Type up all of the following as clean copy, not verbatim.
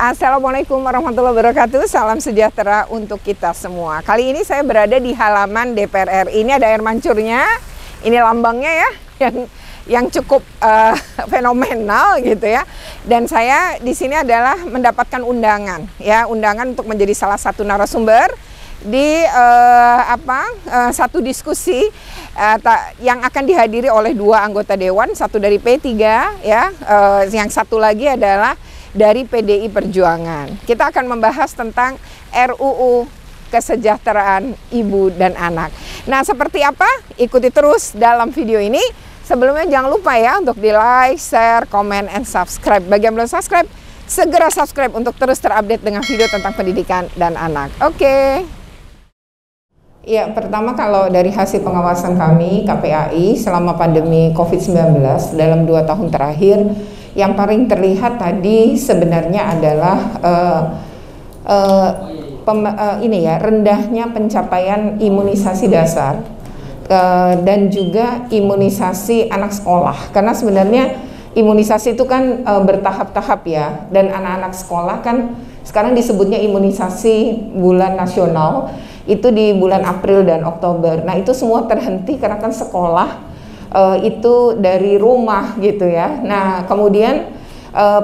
Assalamualaikum warahmatullahi wabarakatuh. Salam sejahtera untuk kita semua. Kali ini saya berada di halaman DPR RI. Ini ada air mancurnya. Ini lambangnya ya, yang cukup fenomenal gitu ya. Dan saya di sini adalah mendapatkan undangan ya, undangan untuk menjadi salah satu narasumber di satu diskusi yang akan dihadiri oleh dua anggota dewan, satu dari P3 ya, yang satu lagi adalah dari PDI Perjuangan. Kita akan membahas tentang RUU Kesejahteraan Ibu dan Anak. Nah, seperti apa? Ikuti terus dalam video ini. Sebelumnya jangan lupa ya untuk di like, share, comment, and subscribe. Bagi yang belum subscribe, segera subscribe untuk terus terupdate dengan video tentang pendidikan dan anak. Oke. Ya, pertama kalau dari hasil pengawasan kami KPAI selama pandemi COVID-19 dalam 2 tahun terakhir, yang paling terlihat tadi sebenarnya adalah rendahnya pencapaian imunisasi dasar dan juga imunisasi anak sekolah. Karena sebenarnya imunisasi itu kan bertahap-tahap ya, dan anak-anak sekolah kan sekarang disebutnya imunisasi bulan nasional, itu di bulan April dan Oktober. Nah, itu semua terhenti karena kan sekolah itu dari rumah gitu ya. Nah, kemudian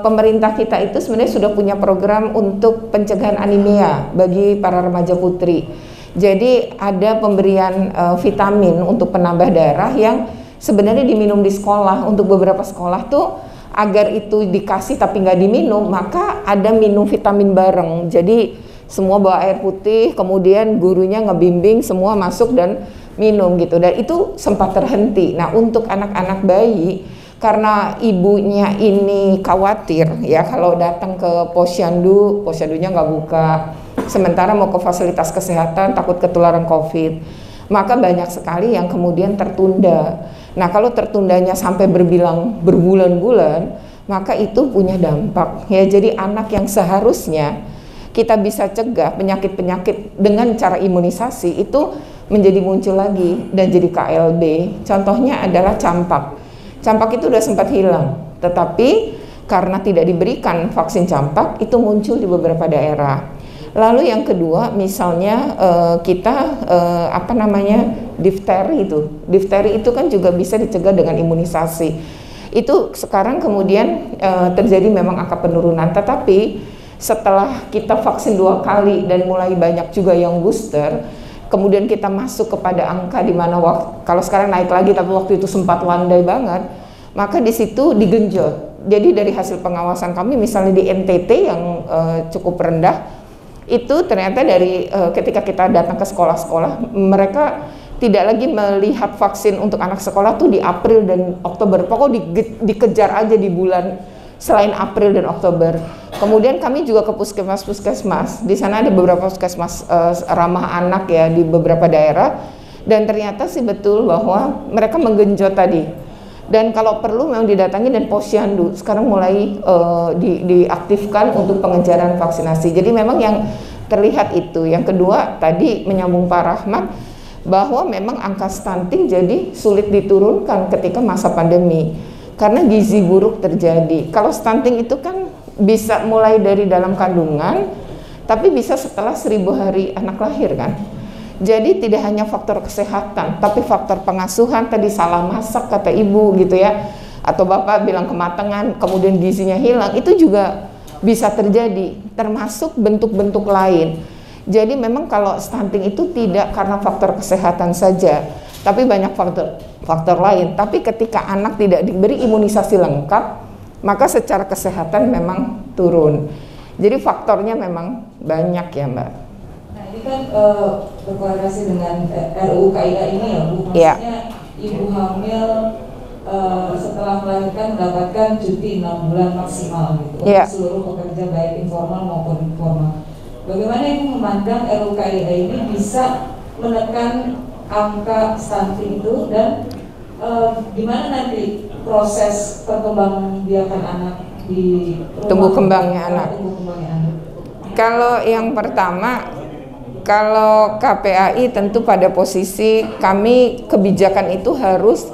pemerintah kita itu sebenarnya sudah punya program untuk pencegahan anemia bagi para remaja putri. Jadi ada pemberian vitamin untuk penambah darah yang sebenarnya diminum di sekolah. Untuk beberapa sekolah tuh agar itu dikasih tapi nggak diminum, maka ada minum vitamin bareng. Jadi semua bawa air putih, kemudian gurunya ngebimbing semua masuk dan minum gitu, dan itu sempat terhenti. Nah, untuk anak-anak bayi, karena ibunya ini khawatir ya kalau datang ke posyandunya nggak buka, sementara mau ke fasilitas kesehatan takut ketularan COVID, maka banyak sekali yang kemudian tertunda. Nah, kalau tertundanya sampai berbulan-bulan, maka itu punya dampak ya. Jadi anak yang seharusnya kita bisa cegah penyakit-penyakit dengan cara imunisasi itu menjadi muncul lagi dan jadi KLB. Contohnya adalah campak. Campak itu udah sempat hilang, tetapi karena tidak diberikan vaksin campak itu muncul di beberapa daerah. Lalu yang kedua, misalnya difteri itu. Difteri itu kan juga bisa dicegah dengan imunisasi. Itu sekarang kemudian terjadi memang angka penurunan, tetapi setelah kita vaksin 2 kali dan mulai banyak juga yang booster, kemudian kita masuk kepada angka di mana kalau sekarang naik lagi tapi waktu itu sempat landai banget, maka di situ digenjot. Jadi dari hasil pengawasan kami misalnya di NTT yang cukup rendah, itu ternyata dari ketika kita datang ke sekolah-sekolah, mereka tidak lagi melihat vaksin untuk anak sekolah tuh di April dan Oktober, pokoknya dikejar aja di bulan selain April dan Oktober. Kemudian kami juga ke puskesmas. Di sana ada beberapa puskesmas ramah anak ya di beberapa daerah, dan ternyata sih betul bahwa mereka menggenjot tadi. Dan kalau perlu memang didatangi, dan posyandu sekarang mulai diaktifkan untuk pengejaran vaksinasi. Jadi memang yang terlihat itu. Yang kedua tadi menyambung Pak Rahmat bahwa memang angka stunting jadi sulit diturunkan ketika masa pandemi. Karena gizi buruk terjadi. Kalau stunting itu kan bisa mulai dari dalam kandungan, tapi bisa setelah 1000 hari anak lahir kan. Jadi tidak hanya faktor kesehatan, tapi faktor pengasuhan, tadi salah masak kata ibu gitu ya, atau bapak bilang kematangan, kemudian gizinya hilang, itu juga bisa terjadi, termasuk bentuk-bentuk lain. Jadi memang kalau stunting itu tidak karena faktor kesehatan saja, tapi banyak faktor lain. Tapi ketika anak tidak diberi imunisasi lengkap, maka secara kesehatan memang turun. Jadi faktornya memang banyak ya, Mbak. Nah, ini kan berkorelasi dengan RUU KIA ini ya, Bu. Maksudnya ibu hamil setelah melahirkan mendapatkan cuti 6 bulan maksimal gitu untuk seluruh pekerja baik informal maupun informal. Bagaimana Ibu memandang RUU KIA ini bisa menekan angka stunting itu, dan gimana nanti proses perkembangbiakan anak di tumbuh kembangnya anak? Kalau yang pertama, kalau KPAI tentu pada posisi kami kebijakan itu harus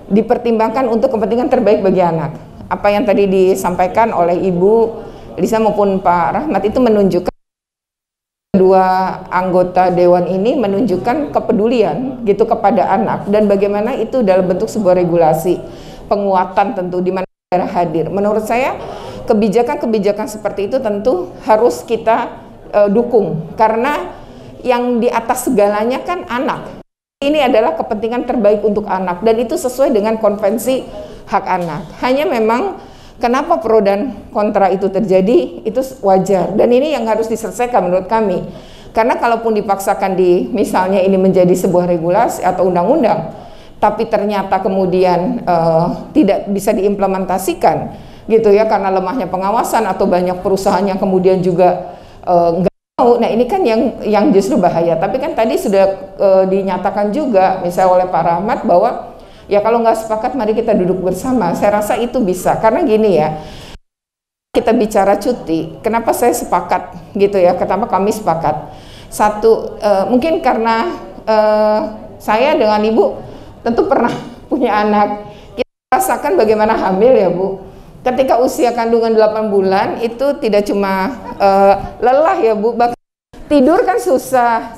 dipertimbangkan untuk kepentingan terbaik bagi anak. Apa yang tadi disampaikan oleh Ibu Lisa maupun Pak Rahmat itu menunjukkan, kedua anggota dewan ini menunjukkan kepedulian gitu kepada anak, dan bagaimana itu dalam bentuk sebuah regulasi penguatan tentu di mana negara hadir. Menurut saya kebijakan-kebijakan seperti itu tentu harus kita dukung, karena yang di atas segalanya kan anak. Ini adalah kepentingan terbaik untuk anak, dan itu sesuai dengan konvensi hak anak. Hanya memang kenapa pro dan kontra itu terjadi, itu wajar, dan ini yang harus diselesaikan menurut kami. Karena kalaupun dipaksakan misalnya ini menjadi sebuah regulasi atau undang-undang, tapi ternyata kemudian tidak bisa diimplementasikan gitu ya, karena lemahnya pengawasan atau banyak perusahaan yang kemudian juga enggak mau. Nah, ini kan yang justru bahaya. Tapi kan tadi sudah dinyatakan juga misalnya oleh Pak Rahmat bahwa ya kalau nggak sepakat mari kita duduk bersama. Saya rasa itu bisa, karena gini ya, kita bicara cuti, kenapa saya sepakat gitu ya, kenapa kami sepakat. Satu, mungkin karena saya dengan Ibu tentu pernah punya anak, kita rasakan bagaimana hamil ya Bu. Ketika usia kandungan 8 bulan itu tidak cuma lelah ya Bu, bahkan tidur kan susah,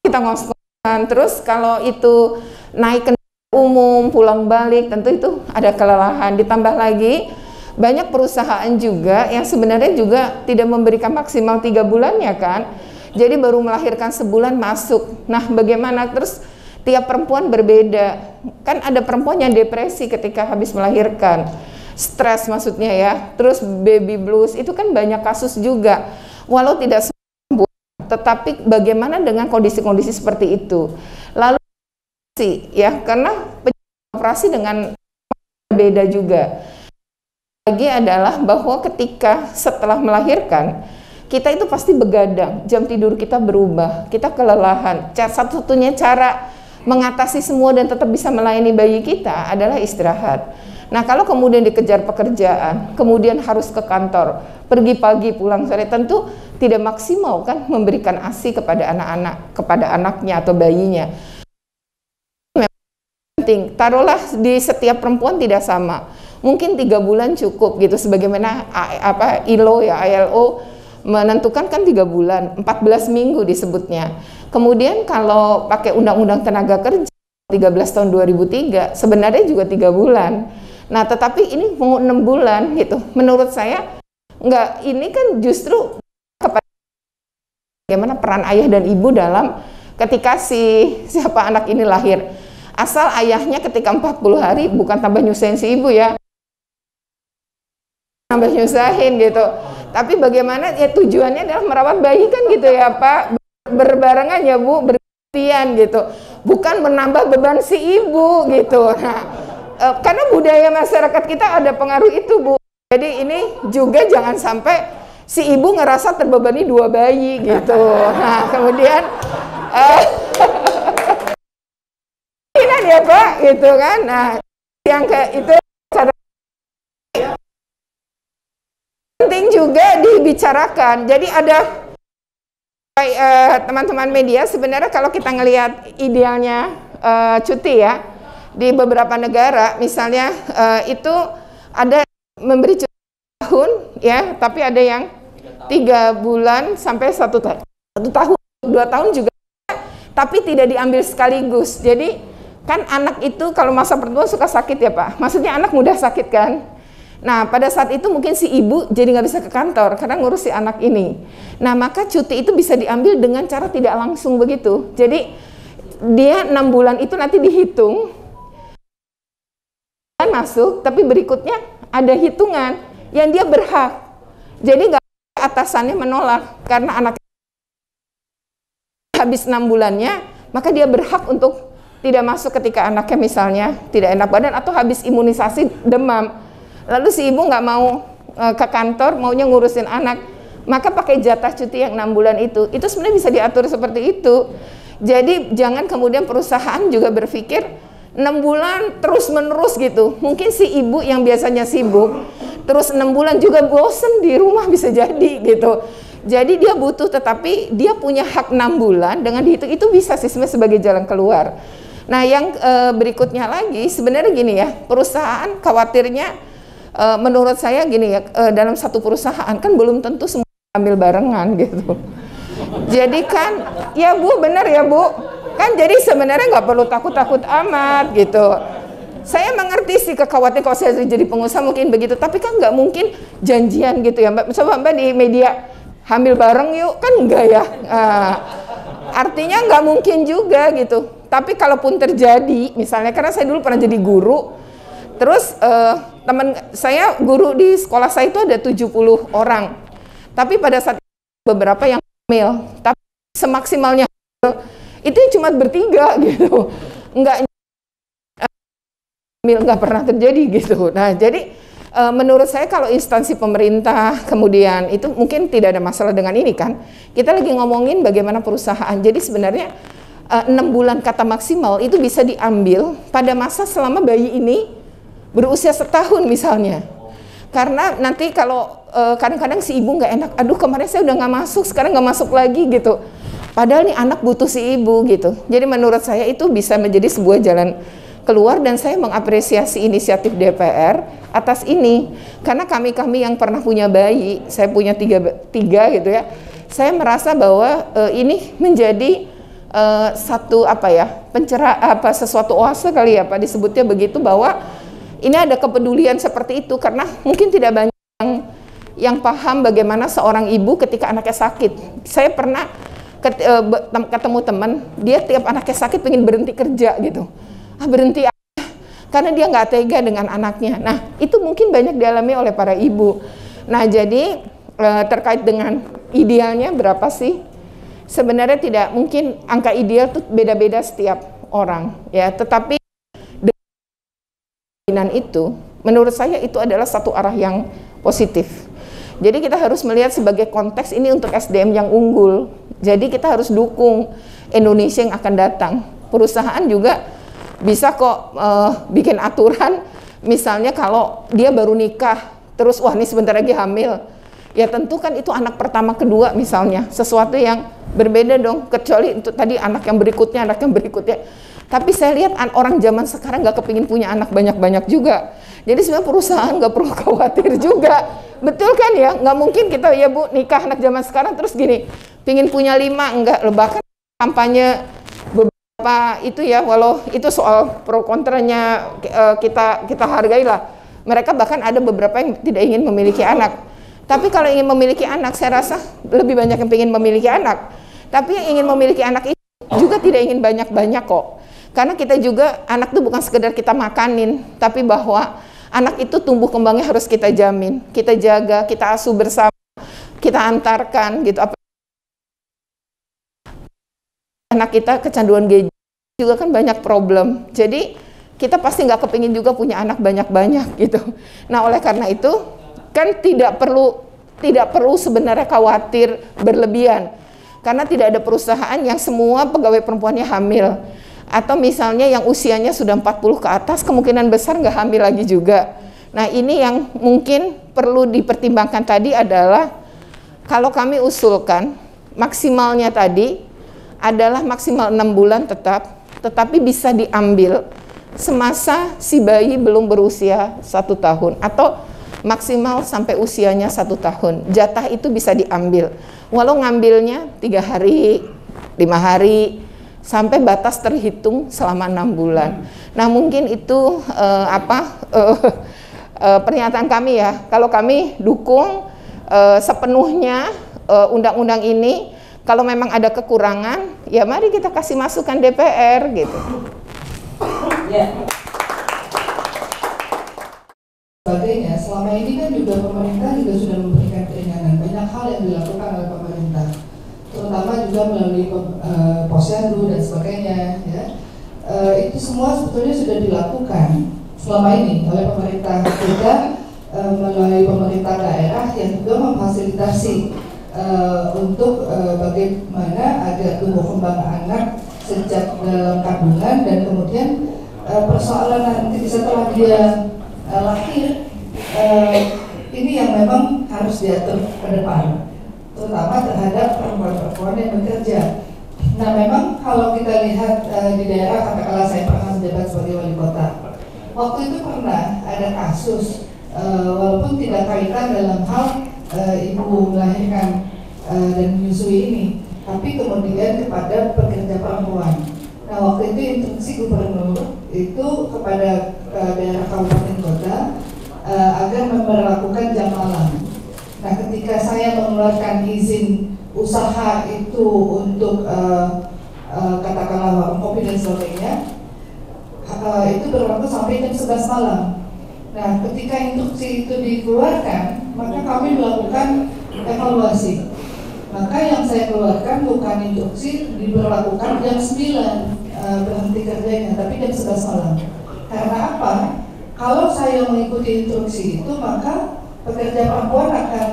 kita ngos-ngosan, terus kalau itu naik ke umum, pulang balik, tentu itu ada kelelahan. Ditambah lagi banyak perusahaan juga yang sebenarnya juga tidak memberikan maksimal 3 bulannya kan, jadi baru melahirkan sebulan masuk. Nah, bagaimana? Terus tiap perempuan berbeda, kan ada perempuan yang depresi ketika habis melahirkan, stres maksudnya ya, terus baby blues, itu kan banyak kasus juga, walau tidak sembuh, tetapi bagaimana dengan kondisi-kondisi seperti itu. Lalu ya, karena operasi dengan beda juga. Lagi adalah bahwa ketika setelah melahirkan, kita itu pasti begadang, jam tidur kita berubah, kita kelelahan. Satu-satunya cara mengatasi semua dan tetap bisa melayani bayi kita adalah istirahat. Nah, kalau kemudian dikejar pekerjaan, kemudian harus ke kantor, pergi pagi pulang sore, tentu tidak maksimal kan memberikan ASI kepada anak-anak, kepada anaknya atau bayinya. Penting, taruhlah di setiap perempuan tidak sama. Mungkin 3 bulan cukup gitu, sebagaimana ILO ya, ILO menentukan kan 3 bulan, 14 minggu disebutnya. Kemudian kalau pakai Undang-Undang Tenaga Kerja 13 tahun 2003 sebenarnya juga 3 bulan. Nah, tetapi ini mau 6 bulan gitu. Menurut saya enggak, ini kan justru kepada bagaimana peran ayah dan ibu dalam ketika siapa anak ini lahir. Asal ayahnya ketika 40 hari bukan tambah nyusahin si ibu ya, tambah nyusahin gitu. Tapi bagaimana ya, tujuannya adalah merawat bayi kan gitu ya Pak, berbarengan ya Bu, bergantian gitu, bukan menambah beban si ibu gitu. Nah, karena budaya masyarakat kita ada pengaruh itu Bu. Jadi ini juga jangan sampai si ibu ngerasa terbebani 2 bayi gitu. Nah, kemudian ya Pak gitu kan. Nah, yang itu penting juga dibicarakan. Jadi ada teman-teman media, sebenarnya kalau kita ngelihat idealnya cuti ya di beberapa negara, misalnya itu ada memberi cuti tahun ya, tapi ada yang 3 bulan sampai 1 tahun, 2 tahun juga, tapi tidak diambil sekaligus. Jadi kan anak itu kalau masa pertumbuhan suka sakit ya Pak, maksudnya anak mudah sakit kan. Nah, pada saat itu mungkin si ibu jadi nggak bisa ke kantor karena ngurus si anak ini. Nah, maka cuti itu bisa diambil dengan cara tidak langsung begitu. Jadi dia 6 bulan itu nanti dihitung dan masuk, tapi berikutnya ada hitungan yang dia berhak. Jadi nggak atasannya menolak karena anak habis 6 bulannya, maka dia berhak untuk tidak masuk ketika anaknya misalnya tidak enak badan atau habis imunisasi demam. Lalu si ibu nggak mau ke kantor, maunya ngurusin anak, maka pakai jatah cuti yang 6 bulan itu sebenarnya bisa diatur seperti itu. Jadi jangan kemudian perusahaan juga berpikir 6 bulan terus menerus gitu. Mungkin si ibu yang biasanya sibuk terus 6 bulan juga bosen di rumah, bisa jadi gitu. Jadi dia butuh, tetapi dia punya hak 6 bulan dengan dihitung, itu bisa sih sebenarnya sebagai jalan keluar. Nah, yang berikutnya lagi sebenarnya gini ya, perusahaan khawatirnya menurut saya gini ya, dalam satu perusahaan kan belum tentu semua ambil barengan gitu. Jadi kan, ya Bu, benar ya Bu, kan jadi sebenarnya nggak perlu takut-takut amat gitu. Saya mengerti sih kekhawatiran kalau saya jadi pengusaha mungkin begitu, tapi kan nggak mungkin janjian gitu ya Mbak. Coba Mbak di media hamil bareng yuk, kan enggak ya. Artinya nggak mungkin juga gitu. Tapi kalaupun terjadi, misalnya karena saya dulu pernah jadi guru, terus teman saya guru di sekolah saya itu ada 70 orang. Tapi pada saat beberapa yang hamil, tapi semaksimalnya itu cuma bertiga gitu. Nggak pernah terjadi gitu. Nah, jadi menurut saya kalau instansi pemerintah kemudian itu mungkin tidak ada masalah dengan ini kan. Kita lagi ngomongin bagaimana perusahaan. Jadi sebenarnya 6 bulan kata maksimal itu bisa diambil pada masa selama bayi ini berusia setahun misalnya. Karena nanti kalau kadang-kadang si ibu nggak enak, aduh kemarin saya udah nggak masuk, sekarang nggak masuk lagi gitu. Padahal nih anak butuh si ibu gitu. Jadi menurut saya itu bisa menjadi sebuah jalan keluar dan saya mengapresiasi inisiatif DPR atas ini. Karena kami yang pernah punya bayi, saya punya tiga gitu ya, saya merasa bahwa ini menjadi satu sesuatu oase kali ya Pak disebutnya begitu, bahwa ini ada kepedulian seperti itu karena mungkin tidak banyak yang paham bagaimana seorang ibu ketika anaknya sakit. Saya pernah ketemu teman, dia tiap anaknya sakit pengen berhenti kerja gitu. Berhenti karena dia nggak tega dengan anaknya. Nah, itu mungkin banyak dialami oleh para ibu. Nah, jadi terkait dengan idealnya berapa sih? Sebenarnya tidak mungkin, angka ideal itu beda-beda setiap orang ya, tetapi dengan itu menurut saya itu adalah satu arah yang positif. Jadi kita harus melihat sebagai konteks ini untuk SDM yang unggul. Jadi kita harus dukung Indonesia yang akan datang. Perusahaan juga bisa kok bikin aturan, misalnya kalau dia baru nikah, terus wah ini sebentar lagi hamil, ya tentu kan itu anak pertama kedua misalnya, sesuatu yang berbeda dong, kecuali itu tadi anak yang berikutnya. Tapi saya lihat orang zaman sekarang nggak kepingin punya anak banyak-banyak juga. Jadi sebenarnya perusahaan nggak perlu khawatir juga, betul kan ya? Nggak mungkin kita ya Bu nikah anak zaman sekarang terus gini, pingin punya 5, enggak, bahkan kampanye beberapa itu ya, walau itu soal pro kontranya kita hargailah. Mereka bahkan ada beberapa yang tidak ingin memiliki anak. Tapi kalau ingin memiliki anak, saya rasa lebih banyak yang ingin memiliki anak. Tapi yang ingin memiliki anak itu juga tidak ingin banyak-banyak kok. Karena kita juga, anak itu bukan sekedar kita makanin, tapi bahwa anak itu tumbuh kembangnya harus kita jamin, kita jaga, kita asuh bersama, kita antarkan gitu. Anak kita kecanduan gadget juga kan banyak problem. Jadi kita pasti nggak kepingin juga punya anak banyak-banyak gitu. Nah oleh karena itu kan tidak perlu sebenarnya khawatir berlebihan. Karena tidak ada perusahaan yang semua pegawai perempuannya hamil. Atau misalnya yang usianya sudah 40 ke atas, kemungkinan besar nggak hamil lagi juga. Nah ini yang mungkin perlu dipertimbangkan tadi adalah, kalau kami usulkan maksimalnya tadi adalah maksimal 6 bulan tetapi bisa diambil semasa si bayi belum berusia 1 tahun atau maksimal sampai usianya 1 tahun. Jatah itu bisa diambil, walau ngambilnya 3 hari, 5 hari, sampai batas terhitung selama 6 bulan. Nah mungkin itu pernyataan kami ya. Kalau kami dukung sepenuhnya undang-undang ini. Kalau memang ada kekurangan, ya mari kita kasih masukan DPR gitu. Ya. Sebagainya, selama ini kan juga pemerintah juga sudah memberikan keringanan. Banyak hal yang dilakukan oleh pemerintah, terutama juga melalui posyandu dan sebagainya. Ya. Itu semua sebetulnya sudah dilakukan selama ini oleh pemerintah, juga melalui pemerintah daerah yang juga memfasilitasi untuk bagaimana agar tumbuh kembang anak sejak dalam kandungan, dan kemudian persoalan nanti setelah dia lahir, ini yang memang harus diatur ke depan, terutama terhadap perempuan-perempuan yang bekerja. Nah memang kalau kita lihat di daerah, katakanlah saya pernah menjabat sebagai wali kota, waktu itu pernah ada kasus walaupun tidak kaitan dalam hal ibu melahirkan dan menyusui ini, tapi kemudian kepada pekerja perempuan. Nah, waktu itu instruksi gubernur itu kepada daerah kabupaten kota agar memperlakukan jam malam. Nah, ketika saya mengeluarkan izin usaha itu untuk katakanlah warung kopi dan sebagainya, itu berlaku sampai jam 11 malam. Nah, ketika instruksi itu dikeluarkan, maka kami melakukan evaluasi. Maka yang saya keluarkan bukan instruksi diberlakukan jam 9 berhenti kerjanya, tapi jam 11 malam. Karena apa? Kalau saya mengikuti instruksi itu, maka pekerja perempuan akan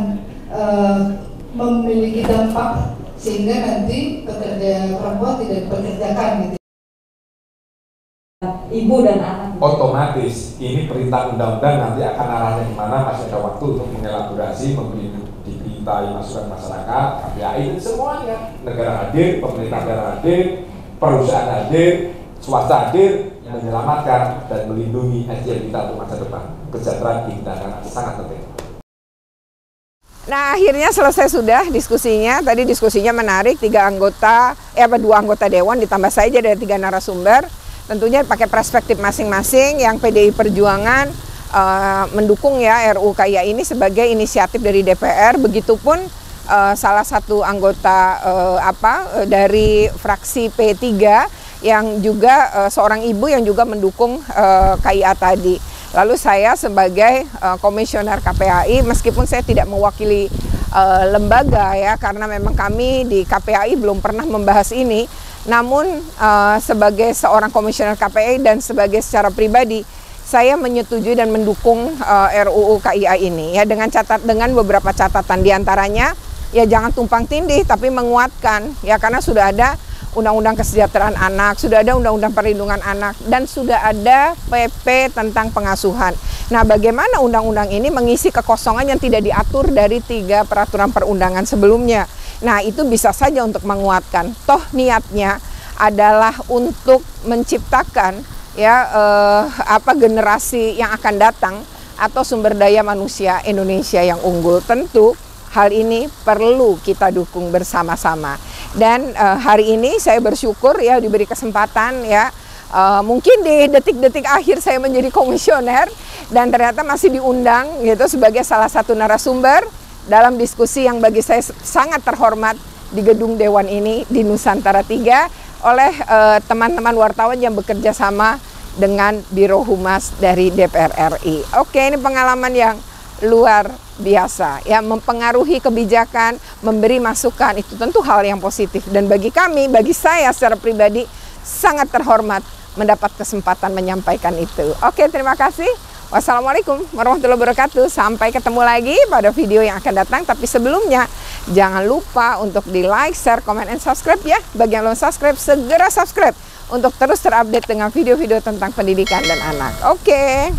memiliki dampak sehingga nanti pekerja perempuan tidak dipekerjakan gitu. Ibu dan anak. Otomatis ini perintah undang-undang nanti akan arahnya kemana, masih ada waktu untuk mengelaborasi, dimintai masukan masyarakat, KPAI dan semuanya. Negara hadir, pemerintah daerah hadir, perusahaan hadir, swasta hadir, menyelamatkan dan melindungi SDM kita untuk masa depan. Kesejahteraan kita sangat penting. Nah, akhirnya selesai sudah diskusinya. Tadi diskusinya menarik, 2 anggota dewan ditambah saja dari 3 narasumber. Tentunya pakai perspektif masing-masing. Yang PDI Perjuangan mendukung ya RUU KIA ini sebagai inisiatif dari DPR. Begitupun salah satu anggota dari fraksi P3 yang juga seorang ibu yang juga mendukung KIA tadi. Lalu saya sebagai komisioner KPAI, meskipun saya tidak mewakili lembaga ya, karena memang kami di KPAI belum pernah membahas ini, namun sebagai seorang komisioner KPAI dan sebagai secara pribadi, saya menyetujui dan mendukung RUU KIA ini ya, dengan beberapa catatan, diantaranya ya jangan tumpang tindih tapi menguatkan ya, karena sudah ada Undang-Undang Kesejahteraan Anak, sudah ada Undang-Undang Perlindungan Anak, dan sudah ada PP tentang pengasuhan. Nah, bagaimana undang-undang ini mengisi kekosongan yang tidak diatur dari 3 peraturan perundangan sebelumnya. Nah, itu bisa saja untuk menguatkan. Toh niatnya adalah untuk menciptakan ya generasi yang akan datang atau sumber daya manusia Indonesia yang unggul. Tentu hal ini perlu kita dukung bersama-sama. Dan hari ini saya bersyukur ya diberi kesempatan ya, mungkin di detik-detik akhir saya menjadi komisioner dan ternyata masih diundang gitu sebagai salah satu narasumber dalam diskusi yang bagi saya sangat terhormat di gedung Dewan ini di Nusantara 3 oleh teman-teman wartawan yang bekerja sama dengan Biro Humas dari DPR RI. Oke, ini pengalaman yang luar biasa ya, mempengaruhi kebijakan, memberi masukan, itu tentu hal yang positif, dan bagi kami, bagi saya secara pribadi sangat terhormat mendapat kesempatan menyampaikan itu. Oke, terima kasih. Wassalamualaikum warahmatullahi wabarakatuh. Sampai ketemu lagi pada video yang akan datang, tapi sebelumnya jangan lupa untuk di like, share, comment, and subscribe ya. Bagi yang belum subscribe, segera subscribe untuk terus terupdate dengan video-video tentang pendidikan dan anak. Oke.